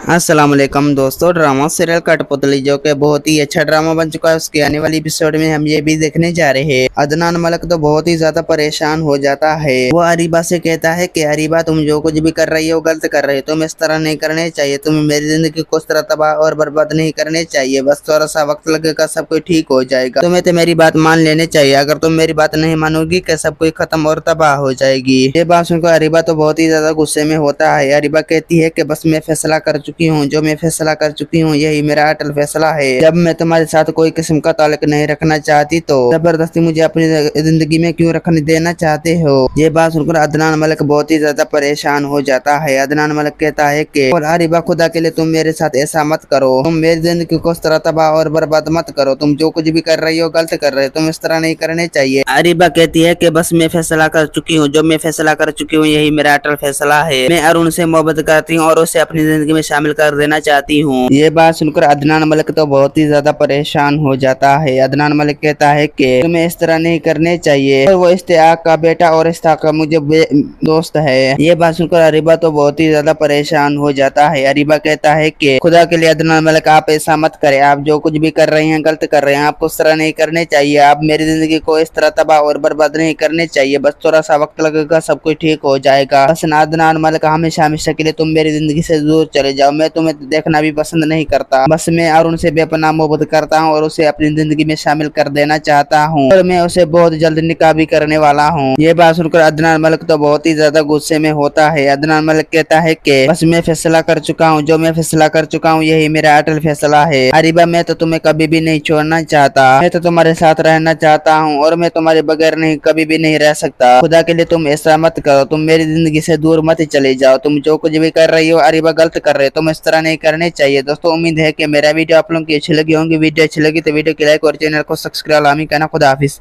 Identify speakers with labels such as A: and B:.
A: अस्सलाम वालेकुम दोस्तों, ड्रामा सीरियल कठपुतली जो कि बहुत ही अच्छा ड्रामा बन चुका है, उसकी आने वाली एपिसोड में हम ये भी देखने जा रहे हैं। अदनान मलिक तो बहुत ही ज्यादा परेशान हो जाता है। वो अरीबा से कहता है कि अरीबा, तुम जो कुछ भी कर रही हो गलत कर रही हो, तुम इस तरह नहीं करने चाहिए, तुम्हें मेरी जिंदगी को इस तरह तबाह और बर्बाद नहीं करने चाहिए, बस थोड़ा सा वक्त लगेगा, सब कुछ ठीक हो जाएगा, तुम्हें तो मेरी बात मान लेनी चाहिए, अगर तुम मेरी बात नहीं मानोगी कि सब कुछ खत्म और तबाह हो जाएगी। ये बात सुनकर अरीबा तो बहुत ही ज्यादा गुस्से में होता है। अरीबा कहती है कि बस मैं फैसला कर चुकी हूँ, जो मैं फैसला कर चुकी हूँ यही मेरा अटल फैसला है। जब मैं तुम्हारे साथ कोई किस्म का ताल्लुक नहीं रखना चाहती तो जबरदस्ती मुझे अपनी जिंदगी में क्यों रखने देना चाहते हो। ये बात सुनकर अदनान मलिक बहुत ही ज्यादा परेशान हो जाता है। अदनान मलिक कहता है कि और अरीबा, खुदा के लिए तुम मेरे साथ ऐसा मत करो, तुम मेरी जिंदगी को इस तरह तबाह और बर्बाद मत करो, तुम जो कुछ भी कर रही हो गलत कर रहे हो, तुम इस तरह नहीं करने चाहिए। अरीबा कहती है कि बस मैं फैसला कर चुकी हूँ, जो मैं फैसला कर चुकी हूँ यही मेरा अटल फैसला है, मैं अरुण से मोहब्बत करती हूँ और उसे अपनी जिंदगी में शामिल कर देना चाहती हूँ। ये बात सुनकर अदनान मलिक तो बहुत ही ज्यादा परेशान हो जाता है। अदनान मलिक कहता है कि तुम्हें इस तरह नहीं करने चाहिए, और वो इश्तियाक का बेटा और इश्तियाक का मुझे दोस्त है। ये बात सुनकर अरीबा तो बहुत ही ज्यादा परेशान हो जाता है। अरीबा कहता है कि खुदा के लिए अदनान मलिक, आप ऐसा मत करें, आप जो कुछ भी कर रहे हैं गलत कर रहे हैं, आपको इस तरह नहीं करने चाहिए, आप मेरी जिंदगी को इस तरह तबाह और बर्बाद नहीं करने चाहिए, बस थोड़ा सा वक्त लगेगा, सब कुछ ठीक हो जाएगा, बस अदनान मलिक हमेशा हमेशा के लिए तुम मेरी जिंदगी से दूर चले जाओ, मैं तुम्हें देखना भी पसंद नहीं करता, बस मैं अरुण से बेपनाह मोहब्बत करता हूँ और उसे अपनी जिंदगी में शामिल कर देना चाहता हूँ, और मैं उसे बहुत जल्द निकाह भी करने वाला हूँ। ये बात सुनकर अदनान मलिक तो बहुत ही ज्यादा गुस्से में होता है। अदनान मलिक कहता है कि बस मैं फैसला कर चुका हूँ, जो मैं फैसला कर चुका हूँ यही मेरा अटल फैसला है। अरीबा, मैं तो तुम्हें कभी भी नहीं छोड़ना चाहता, मैं तो तुम्हारे साथ रहना चाहता हूँ, और मैं तुम्हारे बगैर नहीं कभी भी नहीं रह सकता, खुदा के लिए तुम ऐसा मत करो, तुम मेरी जिंदगी से दूर मत चले जाओ, तुम जो कुछ भी कर रही हो अरीबा गलत कर रहे हो, तुम इस तरह नहीं करने चाहिए। दोस्तों, उम्मीद है कि मेरा वीडियो आप लोगों की अच्छी लगी होंगी। वीडियो अच्छी लगी तो वीडियो की लाइक और चैनल को सब्सक्राइब लामी कहना। खुदा हाफिज।